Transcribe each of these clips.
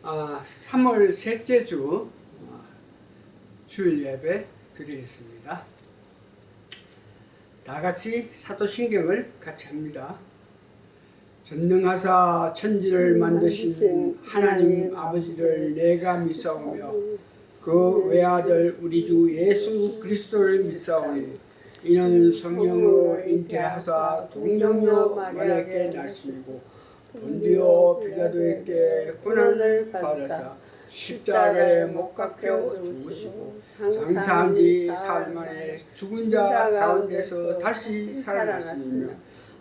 3월 셋째 주 주일 예배 드리겠습니다. 다 같이 사도신경을 같이 합니다. 전능하사 천지를 만드신 하나님 아버지를 내가 믿사오며 그 외아들 우리 주 예수 그리스도를 믿사오니 이는 성령으로 잉태하사 동정녀 마리아께 나시고 본디오 빌라도에게 고난을 받으사 십자가에 못 박혀 죽으시고 장사한 지 사흘 만에 죽은 자 가운데서 다시 살아나시며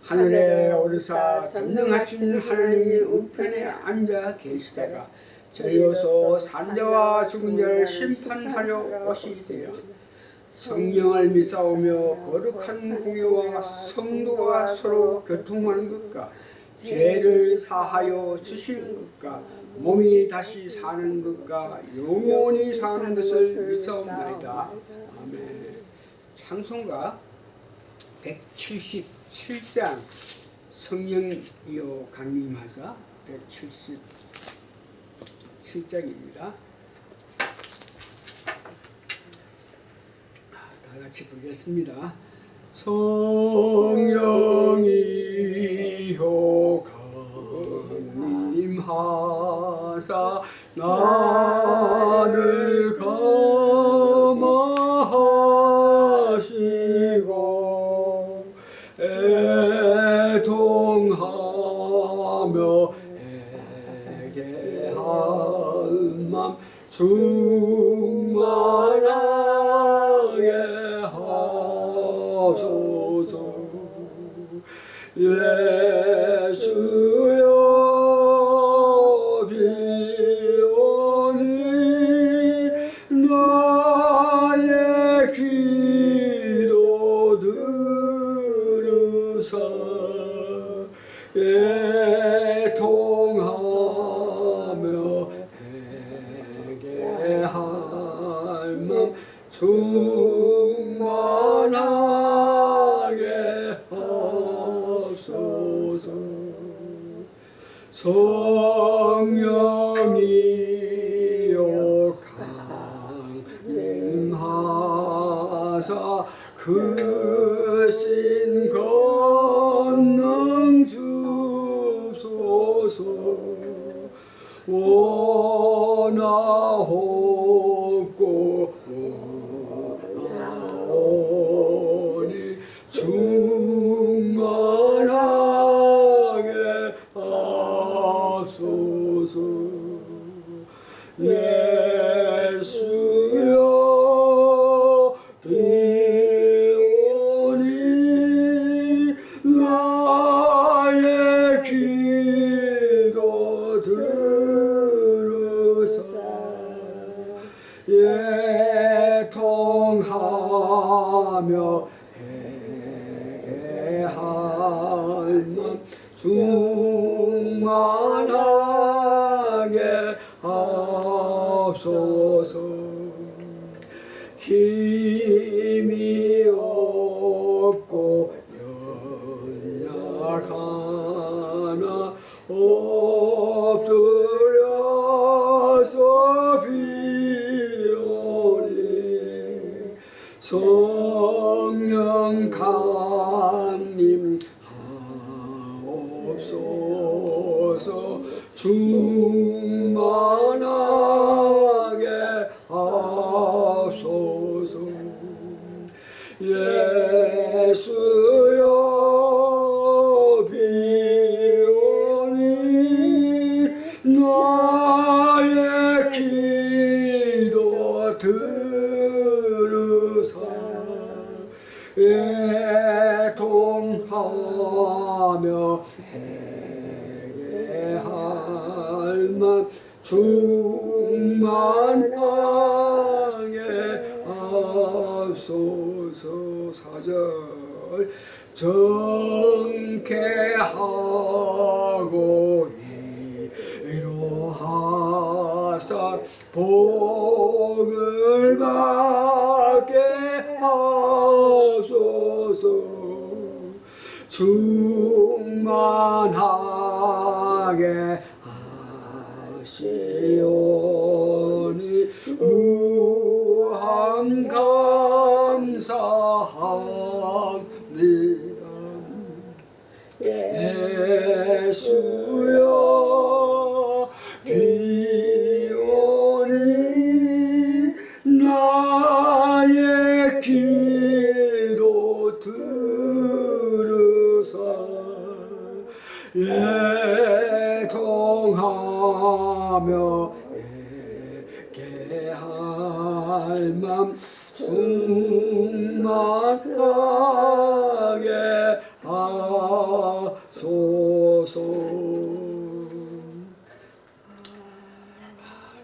하늘에 오르사 전능하신 하나님 우편에 앉아 계시다가 저리로서 산자와 죽은 자를 심판하려 오시리라. 성령을 믿사오며 거룩한 공예와 성도가 서로 교통하는 것과 죄를 사하여 주시는 것과 몸이 다시 사는 것과 영원히 사는 것을 믿사옵나이다. 아멘. 찬송가 177장 성령이여 강림하사 177장입니다. 다 같이 부르겠습니다. 성령이여 강림하사 나를 감화하시고 애통하며 애개한 맘 충만하게 하소서. 예수여 비오니 나의 기도 들으사 애통하며 애개할 맘 충만하게 하소서. 성령이여 강림하사 그 신 권능 주소서. 원하옵고 원하오니 충만하게 하소서. 예수여 비오니 나의 기도 들으사 애통하며 애개할 맘 충만하게 하옵소서. 힘이 없고 연약하나 엎드려서 비오니 성령 강림하옵소서. 충만하게 하옵소서. 예수여 비오니 나의 기도 들으사 애통하며 애개할 맘 충만하게 하옵소서. 4절 정케하고 위로하사 복을 받게 하옵소서. 충만하게 시온이 무한 감사합니다. 예수여 비오니 나의 기도 들으사 애통하며 애개할 맘 충만하게 하소서.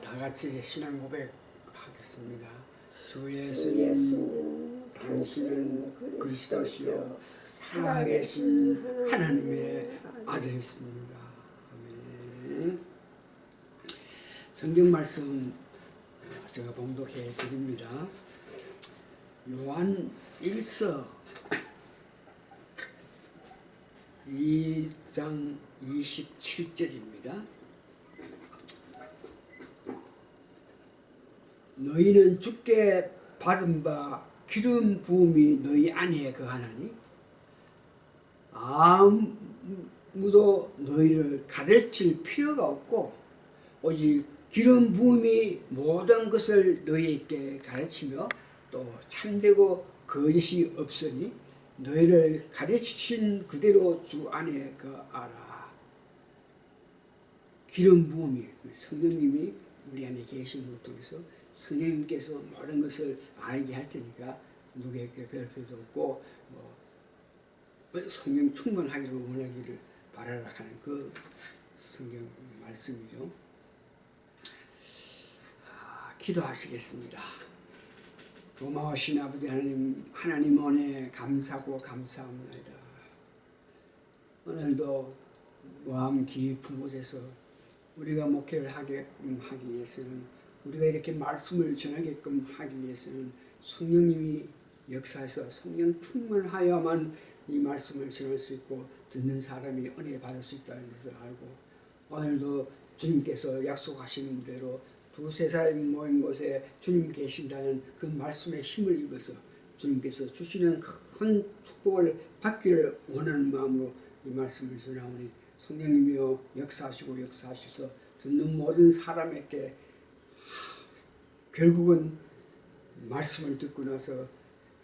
다 같이 신앙 고백하겠습니다. 주 예수님, 당신은 그리스도시요 살아계신 하나님의 아들이십니다. 아멘. 성경 말씀 제가 봉독해 드립니다. 요한 1서 2장 27절입니다. 너희는 주께 받은 바 기름 부음이 너희 안에 거하나니 아무도 너희를 가르칠 필요가 없고 오직 기름 부음이 모든 것을 너희에게 가르치며 또 참되고 거짓이 없으니 너희를 가르치신 그대로 주 안에 거하라. 기름 부음이 성령님이 우리 안에 계신 것도 있어 성령님께서 모든 것을 알게 할 테니까 누구에게 배울 필요도 없고 성령 충만하기를 원하기를 바라라 하는 그 성경 말씀이죠. 기도하시겠습니다. 고마우신 아버지 하나님 은혜 감사하고 감사합니다. 오늘도 마음 깊은 곳에서 우리가 목회를 하게끔 하기 위해서는 우리가 이렇게 말씀을 전하게끔 하기 위해서는 성령님이 역사해서 성령 충만하여야만 이 말씀을 전할 수 있고 듣는 사람이 은혜 받을 수 있다는 것을 알고 오늘도 주님께서 약속하시는 대로 두세 사람이 모인 곳에 주님 계신다는 그 말씀에 힘을 입어서 주님께서 주시는 큰 축복을 받기를 원하는 마음으로 이 말씀을 전하오니 성령님이여 역사하시고 역사하셔서 듣는 모든 사람에게 결국은 말씀을 듣고 나서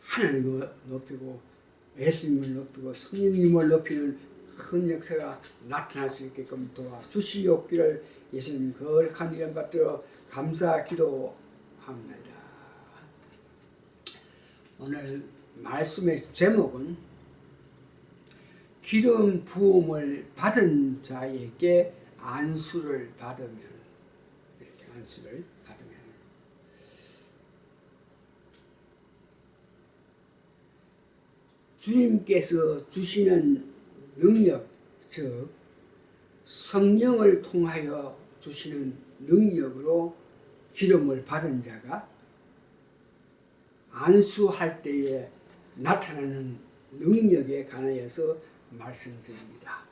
하나님을 높이고 예수님을 높이고 성령님을 높이는 큰 역사가 나타날 수 있게끔 도와주시옵기를 예수님 거룩한 이름 받들어 감사 기도합니다. 오늘 말씀의 제목은 기름 부음을 받은 자에게 안수를 받으면, 이렇게 안수를 받으면 주님께서 주시는 능력, 즉 성령을 통하여 주시는 능력으로 기름을 받은 자가 안수할 때에 나타나는 능력에 관하여서 말씀드립니다.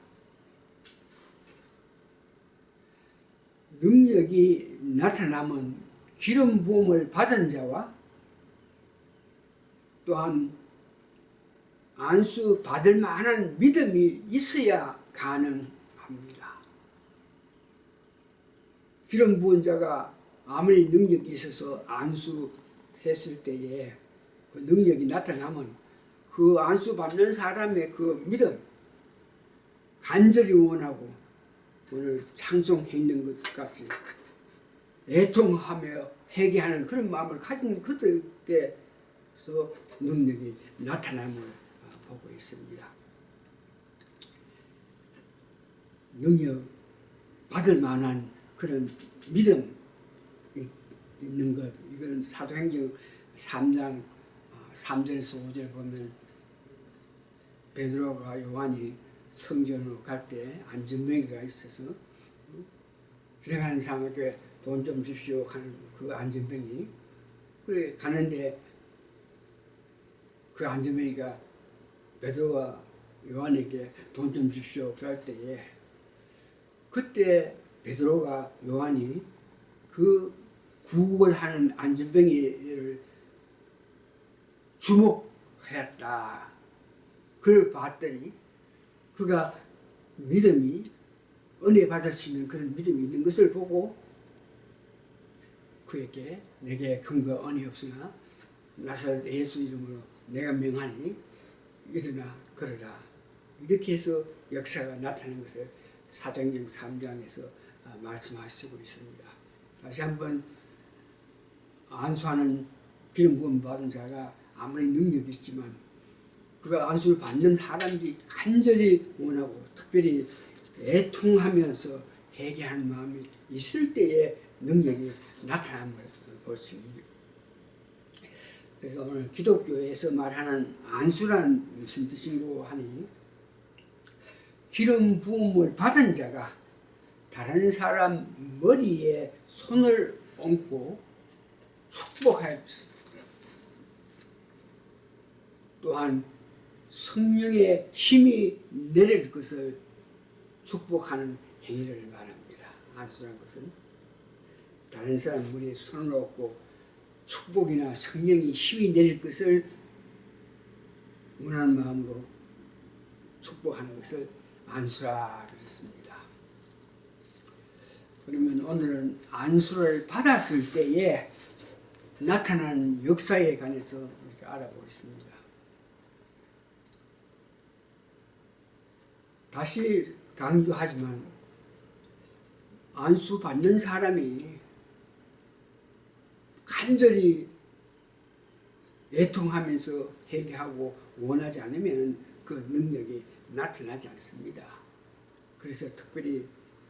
능력이 나타나면 기름 부음을 받은 자와 또한 안수 받을 만한 믿음이 있어야 가능합니다. 기름 부은 자가 아무리 능력이 있어서 안수했을 때에 그 능력이 나타나면 그 안수 받는 사람의 그 믿음, 간절히 원하고 오늘 찬송해 있는 것 같이 애통하며 회개하는 그런 마음을 가진 그들께서 능력이 나타남을 보고 있습니다. 능력 받을 만한 그런 믿음 있는 것, 이건 사도행전 3장 3절에서 5절 보면 베드로가 요한이 성전으로 갈 때 안전뱅이가 있어서 지나가는 사람에게 돈 좀 주십시오 하는 그 안전뱅이, 그래 가는데 그 안전뱅이가 베드로와 요한에게 돈 좀 주십시오 그럴 때에 그때 베드로가 요한이 그 구국을 하는 안전뱅이를 주목하였다. 그걸 봤더니 그가 믿음이 은혜 받을 수 있는 그런 믿음이 있는 것을 보고 그에게 내게 근거 은혜 없으나 나사렛 예수 이름으로 내가 명하니 일어나 걸으라. 이렇게 해서 역사가 나타나는 것을 사도행전 3장에서 말씀하시고 있습니다. 다시 한번 안수하는 기름 부음 받은 자가 아무리 능력이 있지만 그가 안수를 받는 사람들이 간절히 원하고 특별히 애통하면서 회개하는 마음이 있을 때에 능력이 나타남을 볼 수 있습니다. 그래서 오늘 기독교에서 말하는 안수란 무슨 뜻인고 하니 기름 부음을 받은 자가 다른 사람 머리에 손을 얹고 축복하였습니다. 또한 성령의 힘이 내릴 것을 축복하는 행위를 말합니다. 안수란 것은 다른 사람 머리에 손을 얹고 축복이나 성령의 힘이 내릴 것을 원하는 마음으로 축복하는 것을 안수라 그랬습니다. 그러면 오늘은 안수를 받았을 때에 나타난 역사에 관해서 우리가 알아보겠습니다. 다시 강조하지만 안수 받는 사람이 간절히 애통하면서 회개하고 원하지 않으면 그 능력이 나타나지 않습니다. 그래서 특별히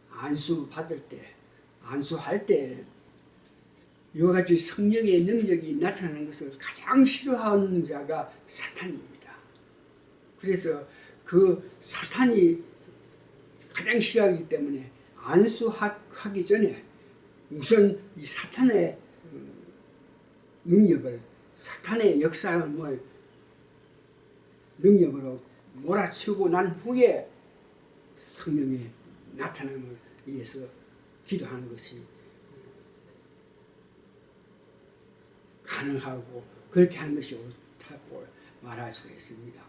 안수 받을 때, 안수할 때 이와 같이 성령의 능력이 나타나는 것을 가장 싫어하는 자가 사탄입니다. 그래서 그 사탄이 가장 싫어하기 때문에 안수하기 전에 우선 이 사탄의 능력을, 사탄의 역사함을 능력으로 몰아치우고 난 후에 성령의 나타남을 위해서 기도하는 것이 가능하고 그렇게 하는 것이 옳다고 말할 수가 있습니다.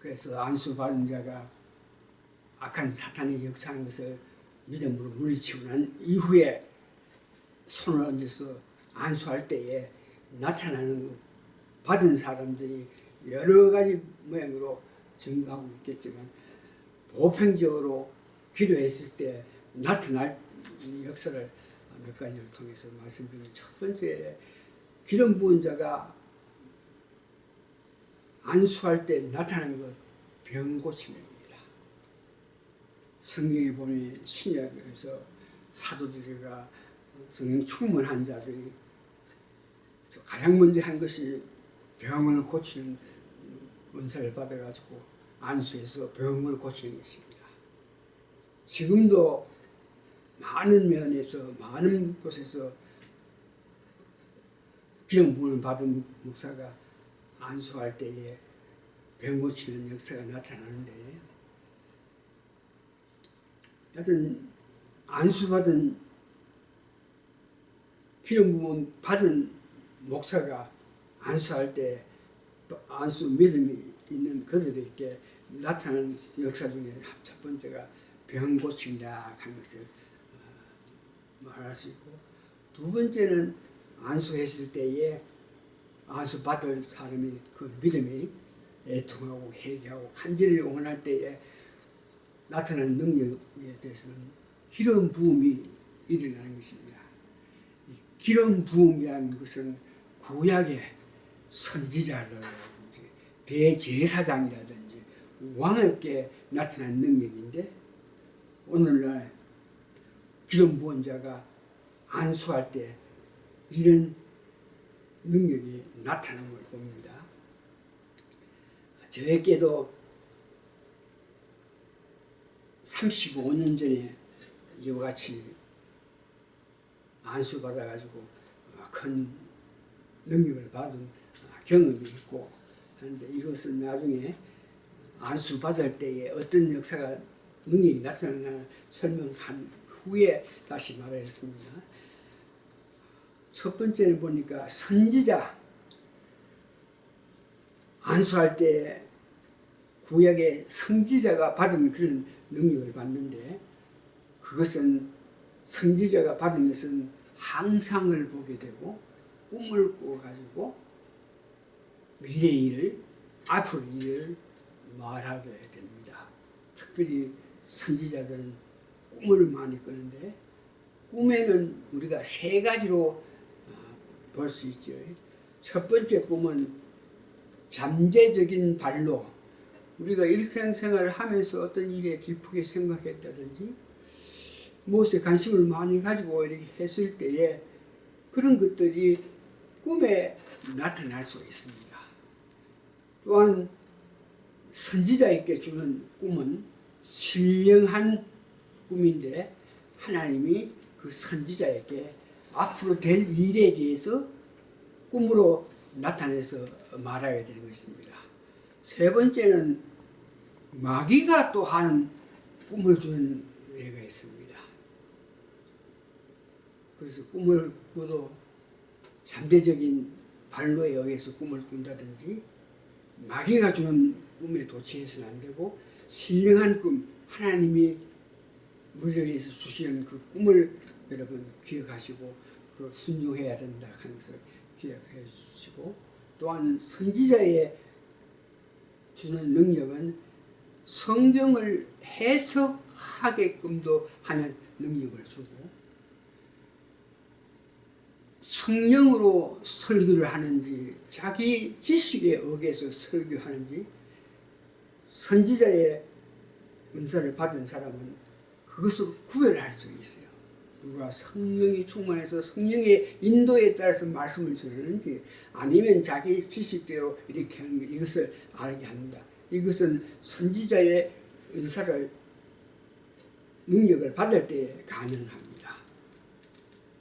그래서 안수받은 자가 악한 사탄이 역사하는 것을 믿음으로 물리치고 난 이후에 손을 얹어서 안수할 때에 나타나는 것, 받은 사람들이 여러 가지 모양으로 증가하고 있겠지만 보편적으로 기도했을 때 나타날 역사를 몇 가지를 통해서 말씀드리면 첫 번째 기름 부은 자가 안수할 때 나타나는 것 병 고침입니다. 성경에 보면 신약에서 사도들과 성령 충만한 자들이 가장 먼저 한 것이 병을 고치는 은사를 받아가지고 안수해서 병을 고치는 것입니다. 지금도 많은 면에서 많은 곳에서 기름 부음을 받은 목사가 안수할 때에 병 고치는 역사가 나타나는데 여튼 안수받은 기름 부음 받은 목사가 안수할 때 안수 믿음이 있는 그들에게 나타나는 역사 중에 첫 번째가 병 고침이라 하는 것을 말할 수 있고, 두 번째는 안수했을 때에 안수 받을 사람이 그 믿음이 애통하고 회개하고 간절히 원할 때에 나타나는 능력에 대해서는 기름 부음이 일어나는 것입니다. 이 기름 부음이라는 것은 구약의 선지자라든지 대제사장이라든지 왕에게 나타난 능력인데 오늘날 기름 부은 자가 안수할 때 이런 능력이 나타나는 걸 봅니다. 저에게도 35년 전에 이와 같이 안수 받아가지고 큰 능력을 받은 경험이 있고 하는데 이것은 나중에 안수 받을 때에 어떤 역사가 능력이 나타나는 설명한 후에 다시 말했습니다. 첫 번째는 보니까 선지자 안수할 때 구약의 선지자가 받은 그런 능력을 받는데, 그것은 선지자가 받은 것은 항상을 보게 되고 꿈을 꾸어가지고 미래의 일을, 앞으로 일을 말하게 됩니다. 특별히 선지자들은 꿈을 많이 꾸는데, 꿈에는 우리가 세 가지로 볼 수 있죠. 첫 번째 꿈은 잠재적인 발로, 우리가 일상생활을 하면서 어떤 일에 깊게 생각했다든지 무엇에 관심을 많이 가지고 이렇게 했을 때에 그런 것들이 꿈에 나타날 수 있습니다. 또한 선지자에게 주는 꿈은 신령한 꿈인데, 하나님이 그 선지자에게 앞으로 될 일에 대해서 꿈으로 나타내서 말하게 되는 것입니다. 세 번째는 마귀가 또한 꿈을 주는 예가 있습니다. 그래서 꿈을 꾸도 잠재적인 발로에 의해서 꿈을 꾼다든지 마귀가 주는 꿈에 도취해서는 안 되고, 신령한 꿈, 하나님이 우리를 위해서 주시는 그 꿈을 여러분 기억하시고 그 순종해야 된다 하는 것을 기억해 주시고, 또한 선지자의 주는 능력은 성경을 해석하게끔도 하는 능력을 주고, 성령으로 설교를 하는지 자기 지식에 의해서 설교하는지, 선지자의 은사를 받은 사람은 그것을 구별할 수 있어요. 누가 성령이 충만해서 성령의 인도에 따라서 말씀을 전하는지, 아니면 자기 지식대로 이렇게 하는 것, 이것을 알게 합니다. 이것은 선지자의 은사를, 능력을 받을 때 가능합니다.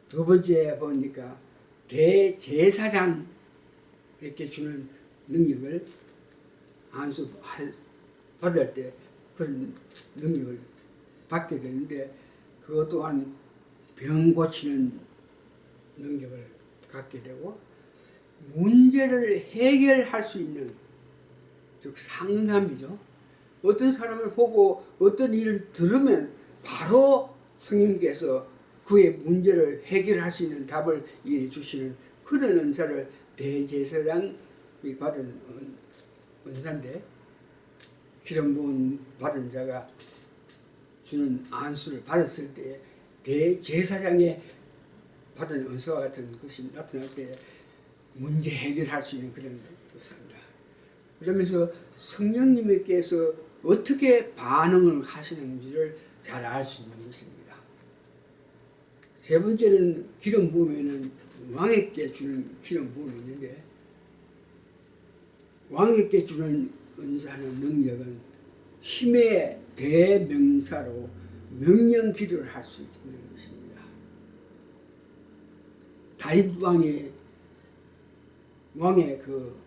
두 번째 보니까 대제사장 이렇게 주는 능력을 안수 받을 때 그런 능력을 받게 되는데, 그것 또한 병 고치는 능력을 갖게 되고, 문제를 해결할 수 있는, 즉 상담이죠. 어떤 사람을 보고 어떤 일을 들으면 바로 성령께서 그의 문제를 해결할 수 있는 답을 주시는 그런 은사를 대제사장이 받은 은사인데, 기름 부음 받은 자가 주는 안수를 받았을 때 대제사장의 받은 은사와 같은 것이 나타날 때 문제 해결할 수 있는 그런 것입니다. 그러면서 성령님께서 어떻게 반응을 하시는지를 잘 알 수 있는 것입니다. 세 번째는 기름 부음에는 왕에게 주는 기름 부음이 있는데, 왕에게 주는 은사는 능력은 힘의 대명사로 명령 기도를 할 수 있는 것입니다. 다윗 왕의 그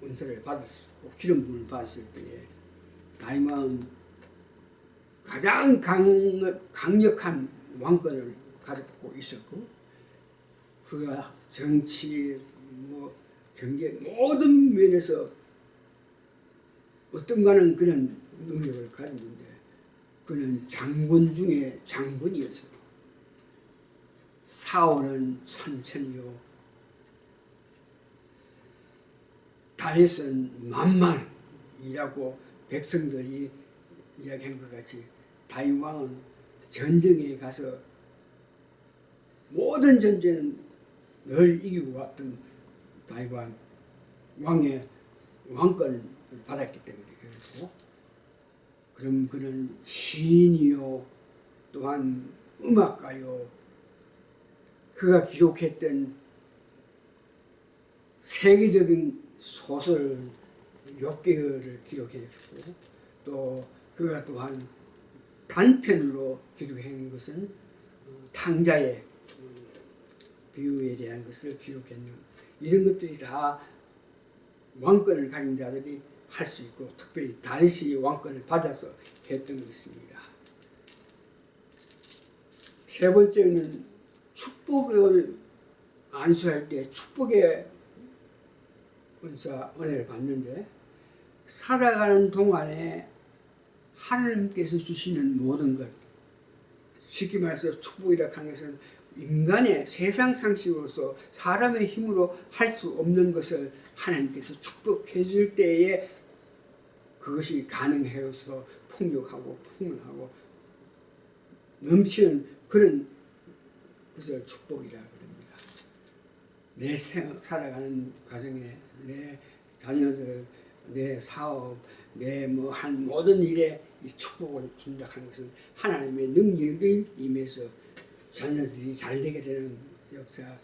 은사를 받았고 기름 부음을 받았을 때에 다윗 왕은 가장 강력한 왕권을 가지고 있었고, 그가 정치, 경제 모든 면에서 어떤가는 그런 능력을 가졌는데, 그는 장군 중에 장군이었어요. 사울은 삼천이요 다윗은 만만이라고 백성들이 이야기한 것 같이, 다윗 왕은 전쟁에 가서 모든 전쟁은 늘 이기고 왔던 다윗 왕의 왕권을 받았기 때문에 그렇고, 그럼 그는 시인이요 또한 음악가요, 그가 기록했던 세계적인 소설 6개를 기록했고, 또 그가 또한 단편으로 기록한 것은 탕자의 비유에 대한 것을 기록했는, 이런 것들이 다 왕권을 가진 자들이 할 수 있고, 특별히 다윗이 왕권을 받아서 했던 것입니다. 세 번째는 축복을 안수할 때 축복의 은혜를 받는데, 살아가는 동안에 하나님께서 주시는 모든 것, 쉽게 말해서 축복이라 하는 것은 인간의 세상 상식으로서 사람의 힘으로 할 수 없는 것을 하나님께서 축복해 줄 때에 그것이 가능해서 풍족하고 풍만하고 넘치는 그런 것을 축복이라 그럽니다. 내 살아가는 과정에 내 자녀들, 내 사업, 내 뭐 한 모든 일에 이 축복을 준다 하는 것은 하나님의 능력을 임해서 자녀들이 잘 되게 되는 역사,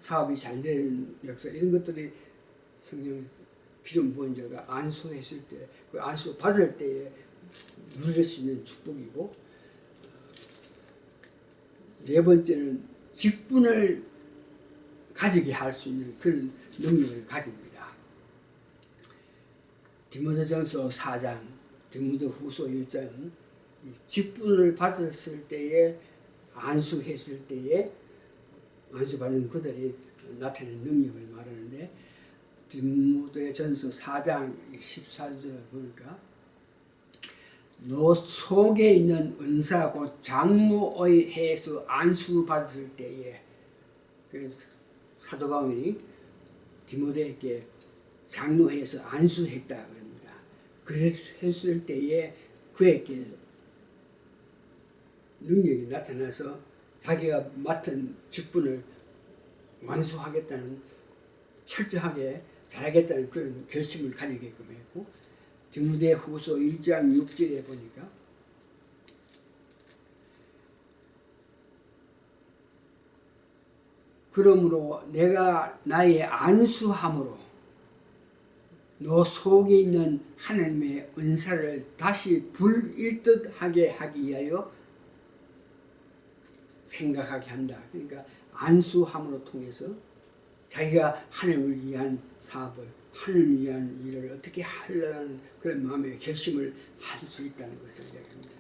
사업이 잘 되는 역사, 이런 것들이 성령 기름 부은 자가 안수했을 때, 그 안수 받을 때에 누릴 수 있는 축복이고, 네 번째는 직분을 가지게 할 수 있는 그런 능력을 가집니다. 디모데전서 4장, 디모데후서 1장은 직분을 받았을 때에 안수했을 때에 안수받는 그들이 나타내는 능력을 말하는데, 디모데전서 4장 14절 보니까 너 속에 있는 은사 곧 장로의 해에서 안수받았을 때에, 사도 바울이 디모데에게 장로회에서 안수했다 그럽니다. 그랬을 때에 그에게 능력이 나타나서 자기가 맡은 직분을 완수하겠다는, 철저하게 잘하겠다는 그런 결심을 가지게끔 했고, 디모데후서 1장 6절에 보니까 그러므로 내가 나의 안수함으로 너 속에 있는 하나님의 은사를 다시 불일듯하게 하기 위하여 생각하게 한다. 그러니까 안수함으로 통해서 자기가 하나님을 위한 사업을, 하나님을 위한 일을 어떻게 하려는 그런 마음의 결심을 할 수 있다는 것을 이야기합니다.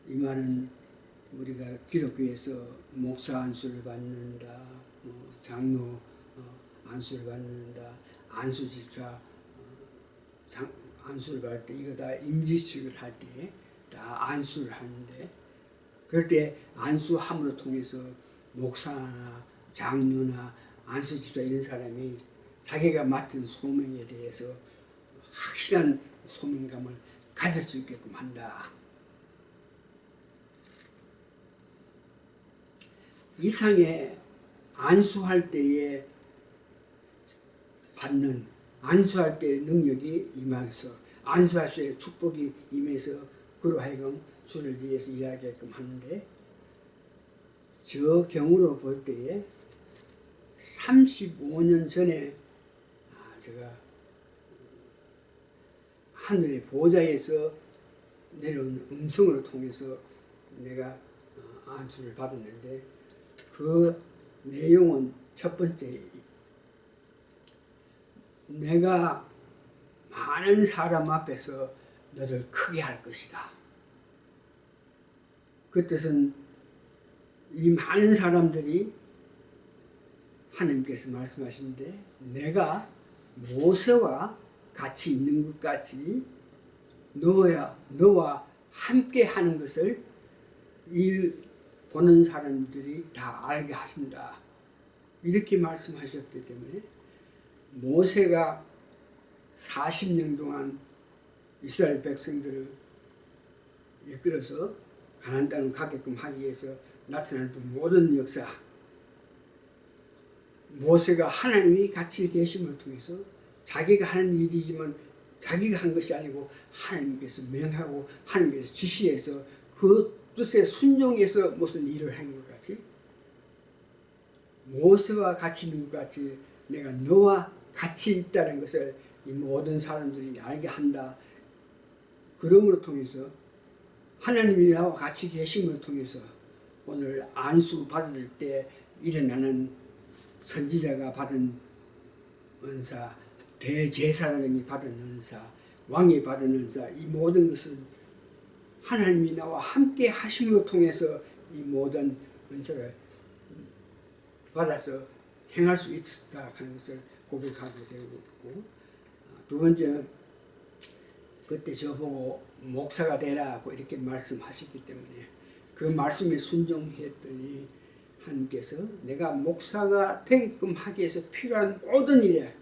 이 말은 우리가 기독교에서 목사 안수를 받는다, 장로 안수를 받는다, 안수집사 안수를 받을 때, 이거 다 임직식을 할 때 다 안수를 하는데, 그럴 때 안수함으로 통해서 목사나 장로나 안수집사 이런 사람이 자기가 맡은 소명에 대해서 확실한 소명감을 가질 수 있게끔 한다. 이상의 안수할 때에 받는, 안수할 때의 능력이 임해서, 안수할 때의 축복이 임해서 그로 하여금 주를 위해서 일하게끔 하는데, 저 경우로 볼 때에 35년 전에 제가 하늘의 보좌에서 내려온 음성을 통해서 내가 안수를 받았는데, 그 내용은 첫 번째, 내가 많은 사람 앞에서 너를 크게 할 것이다. 그 뜻은 이 많은 사람들이 하나님께서 말씀하시는데, 내가 모세와 같이 있는 것 같이 너와 함께 하는 것을 이 보는 사람들이 다 알게 하신다. 이렇게 말씀하셨기 때문에 모세가 40년 동안 이스라엘 백성들을 이끌어서 가나안 땅을 가게끔 하기 위해서 나타났던 모든 역사, 모세가 하나님이 같이 계심을 통해서 자기가 하는 일이지만 자기가 한 것이 아니고 하나님께서 명하고 하나님께서 지시해서 그 뜻에 순종해서 무슨 일을 한 것 같이, 모세와 같이 있는 것 같이 내가 너와 같이 있다는 것을 이 모든 사람들이 알게 한다. 그러므로 통해서 하나님이 나와 같이 계심을 통해서 오늘 안수 받을 때 일어나는 선지자가 받은 은사, 대제사장이 받은 은사, 왕이 받은 은사, 이 모든 것은 하나님이 나와 함께 하심으로 통해서 이 모든 은사를 받아서 행할 수 있다 하는 것을 고백하게 되고, 두 번째는 그때 저보고 목사가 되라고 이렇게 말씀하셨기 때문에 그 말씀에 순종했더니 하나님께서 내가 목사가 되게끔 하기 위해서 필요한 모든 일에,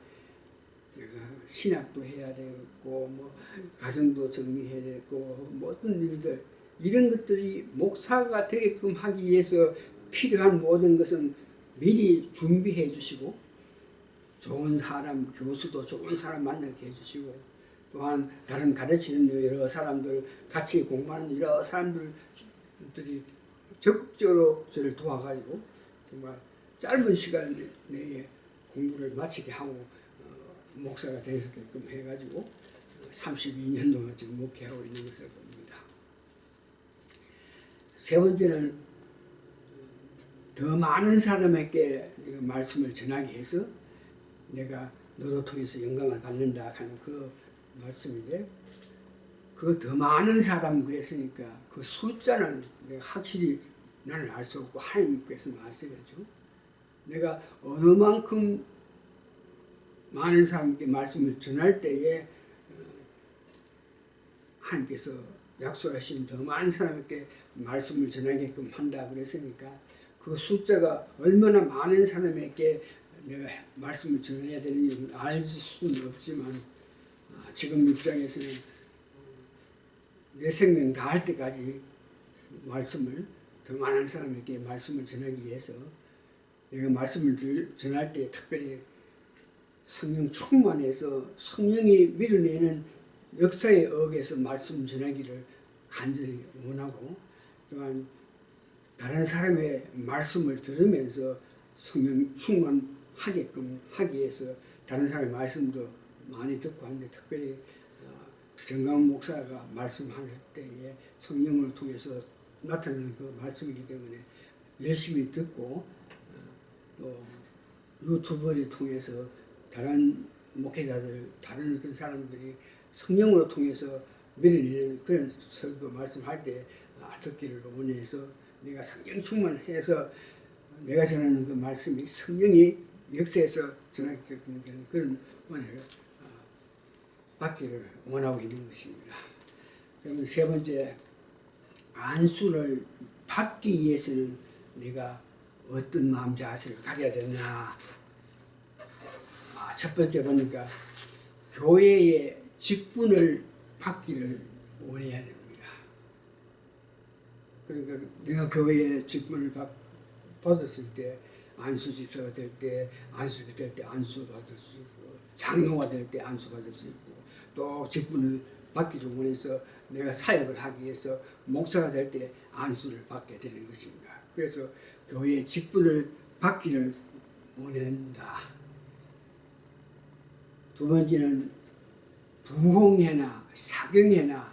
내가 신학도 해야 되고 뭐 가정도 정리해야 되고 모든 일들, 이런 것들이 목사가 되게끔 하기 위해서 필요한 모든 것은 미리 준비해 주시고, 좋은 사람, 교수도 좋은 사람 만나게 해주시고, 또한 다른 가르치는 여러 사람들, 같이 공부하는 여러 사람들이 적극적으로 저를 도와가지고 정말 짧은 시간 내에 공부를 마치게 하고 목사가 되게끔 해가지고 32년 동안 지금 목회하고 있는 것을 봅니다. 세 번째는 더 많은 사람에게 말씀을 전하게 해서 내가 너로 통해서 영광을 받는다 하는 그 말씀인데, 그 더 많은 사람 그랬으니까 그 숫자는 내가 확실히 나는 알 수 없고 하나님께서 아시겠죠. 내가 어느 만큼 많은 사람께 말씀을 전할 때에 하나님께서 약속하신 더 많은 사람에게 말씀을 전하게끔 한다 그랬으니까 그 숫자가 얼마나 많은 사람에게 내가 말씀을 전해야 되는지 알 수는 없지만, 지금 입장에서는 내 생명 다할 때까지 말씀을 더 많은 사람에게 말씀을 전하기 위해서 내가 말씀을 전할 때 특별히 성령 충만해서 성령이 밀어내는 역사에 의해서 말씀 전하기를 간절히 원하고, 또한 다른 사람의 말씀을 들으면서 성령 충만하게끔 하기 위해서 다른 사람의 말씀도 많이 듣고 하는데, 특별히 정강 목사가 말씀할 때에 성령을 통해서 나타나는 그 말씀이기 때문에 열심히 듣고, 또 유튜브를 통해서 다른 목회자들, 다른 어떤 사람들이 성령으로 통해서 밀어내는 그런 설교 말씀할 때 듣기를 원해서 내가 성령 충만해서 내가 전하는 그 말씀이 성령이 역사에서 전하게끔 되는 그런 은혜를 받기를 원하고 있는 것입니다. 그러면 세 번째, 안수를 받기 위해서는 내가 어떤 마음 자세를 가져야 되나. 첫 번째 보니까 교회의 직분을 받기를 원해야 됩니다. 그러니까 내가 교회의 직분을 받았을 때, 안수 집사가 될 때, 안수가 될 때 안수 받을 수 있고, 장로가 될 때 안수 받을 수 있고, 또 직분을 받기를 원해서 내가 사역을 하기 위해서 목사가 될 때 안수를 받게 되는 것입니다. 그래서 교회의 직분을 받기를 원한다. 두 번째는 부흥회나 사경회나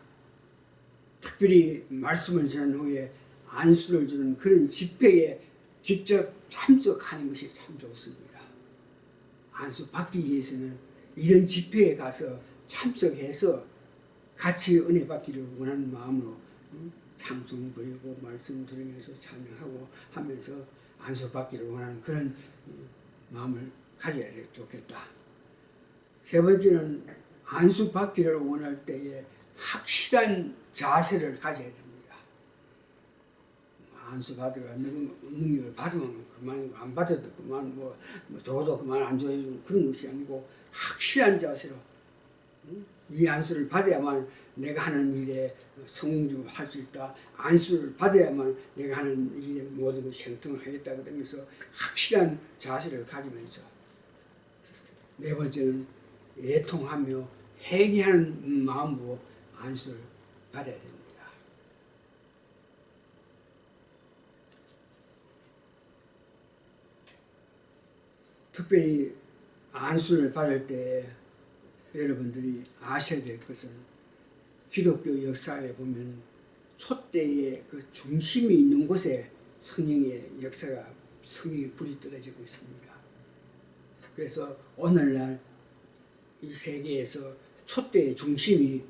특별히 말씀을 전한 후에 안수를 주는 그런 집회에 직접 참석하는 것이 참 좋습니다. 안수 받기 위해서는 이런 집회에 가서 참석해서 같이 은혜 받기를 원하는 마음으로 찬송 부리고 말씀 들으면서 찬양하고 하면서 안수 받기를 원하는 그런 마음을 가져야 좋겠다. 세 번째는 안수 받기를 원할 때에 확실한 자세를 가져야 됩니다. 안수 받아가 능력을 받으면 그만이고 안 받아도 그만, 뭐 줘도 그만, 안 줘도 그런 것이 아니고 확실한 자세로 이 안수를 받아야만 내가 하는 일에 성공적으로 할 수 있다. 안수를 받아야만 내가 하는 일에 모든 것이 행통을 하겠다. 그러면서 확실한 자세를 가지면서, 네 번째는 애통하며 회개하는 마음으로 안수를 받아야 됩니다. 특별히 안수를 받을 때 여러분들이 아셔야 될 것은, 기독교 역사에 보면 촛대의 그 중심이 있는 곳에 성령의 역사가, 성령의 불이 떨어지고 있습니다. 그래서 오늘날 이 세계에서 촛대의 중심이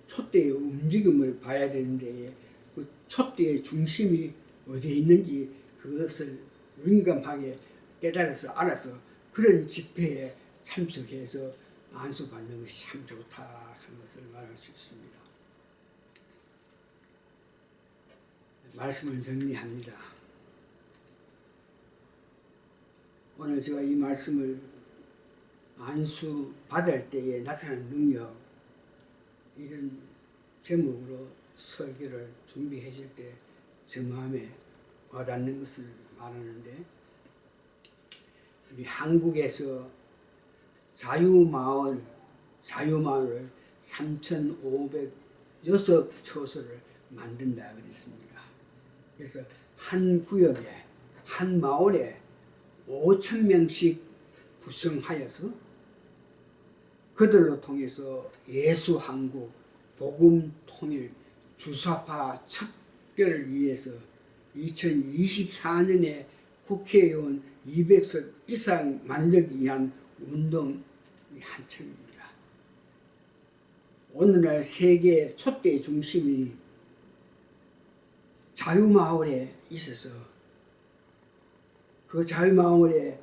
촛대의 움직임을 봐야 되는데 그 촛대의 중심이 어디에 있는지 그것을 민감하게 깨달아서 알아서 그런 집회에 참석해서 안수받는 것이 참 좋다 하는 것을 말할 수 있습니다. 말씀을 정리합니다. 오늘 제가 이 말씀을 안수 받을 때에 나타나는 능력 이런 제목으로 설교를 준비했을 때 제 마음에 와닿는 것을 말하는데 우리 한국에서 자유마을을 3,506초소를 만든다 그랬습니다. 그래서 한 구역에 한 마을에 5,000명씩 구성하여서 그들로 통해서 예수한국 복음통일 주사파 척결을 위해서 2024년에 국회의원 200석 이상 만들기 위한 운동이 한창입니다. 오늘날 세계 촛대 중심이 자유마을에 있어서 그 자유마을에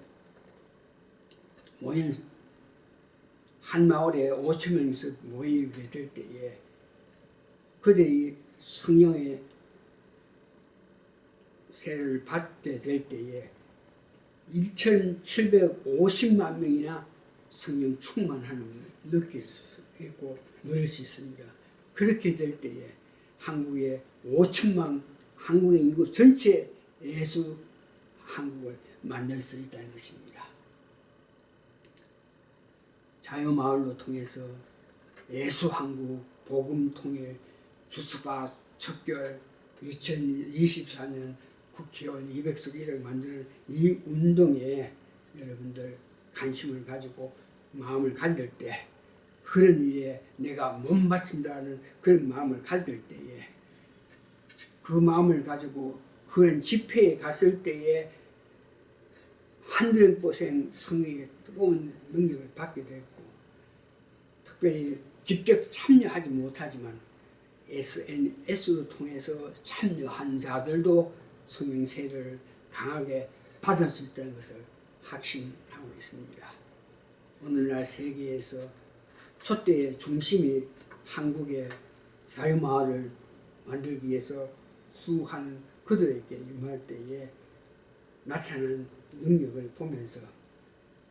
모인 한 마을에 5,000명씩 모이게 될 때에 그들이 성령의 세를 받게 될 때에 1,750만 명이나 성령 충만함을 느낄 수 있고 누릴 수 있습니다. 그렇게 될 때에 한국의 5천만 한국의 인구 전체 예수 한국을 만들 수 있다는 것입니다. 자유마을로 통해서 예수 한국 복음 통일 주스파 척결 2024년 국회의원 200석 이상 만드는 이 운동에 여러분들 관심을 가지고 마음을 가질 때 그런 일에 내가 몸 바친다는 그런 마음을 가질 때에 그 마음을 가지고 그런 집회에 갔을 때에 한드렘포생 성령의 뜨거운 능력을 받게 됐고 특별히 직접 참여하지 못하지만 SNS를 통해서 참여한 자들도 성령 세례를 강하게 받을 수 있다는 것을 확신하고 있습니다. 오늘날 세계에서 촛대의 중심이 한국의 자유마을을 만들기 위해서 수고하는 그들에게 임할 때에 나타나는 능력을 보면서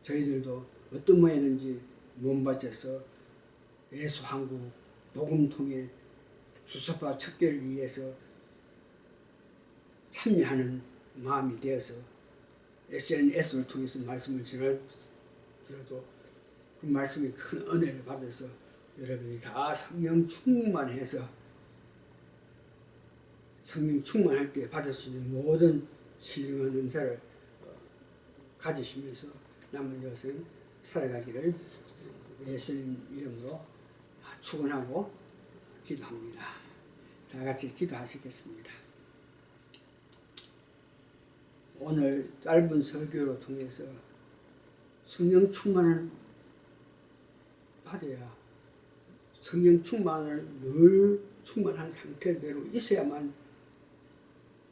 저희들도 어떤 모양인지 몸바쳐서 예수 한국 복음 통일 주사파 척결을 위해서 참여하는 마음이 되어서 SNS를 통해서 말씀을 전할지라도 그 말씀이 큰 은혜를 받아서 여러분이 다 성령 충만해서 성령 충만할 때 받을 수 있는 모든 신령한 은사를 가지시면서 남은 여생 살아가기를 예수님 이름으로 축원하고 기도합니다. 다 같이 기도하시겠습니다. 오늘 짧은 설교를 통해서 성령 충만을 받아야 성령 충만을 늘 충만한 상태대로 있어야만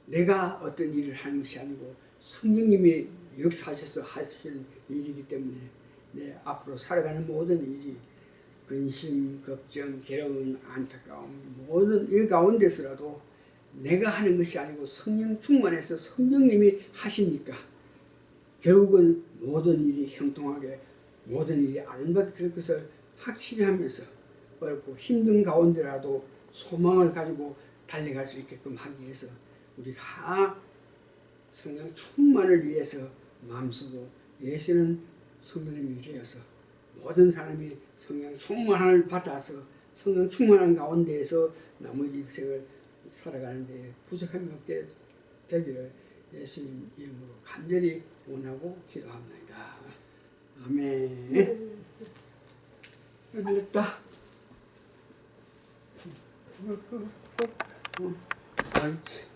내가 어떤 일을 하는 것이 아니고 성령님이 역사하셔서 하시는 일이기 때문에 내 앞으로 살아가는 모든 일이 근심, 걱정, 괴로움, 안타까움 모든 일 가운데서라도 내가 하는 것이 아니고 성령 충만해서 성령님이 하시니까 결국은 모든 일이 형통하게 모든 일이 아름답게 될 것을 확실히 하면서 어렵고 힘든 가운데라도 소망을 가지고 달려갈 수 있게끔 하기 위해서 우리 다 성령 충만을 위해서 마음쓰고 예수는 성령님이 되어서 모든 사람이 성령 충만을 받아서 성령 충만한 가운데에서 나머지 인생을 살아가는 데 부족함이 없게 되기를 예수님 이름으로 간절히 원하고 기도합니다. 아멘. 됐다. 옳지.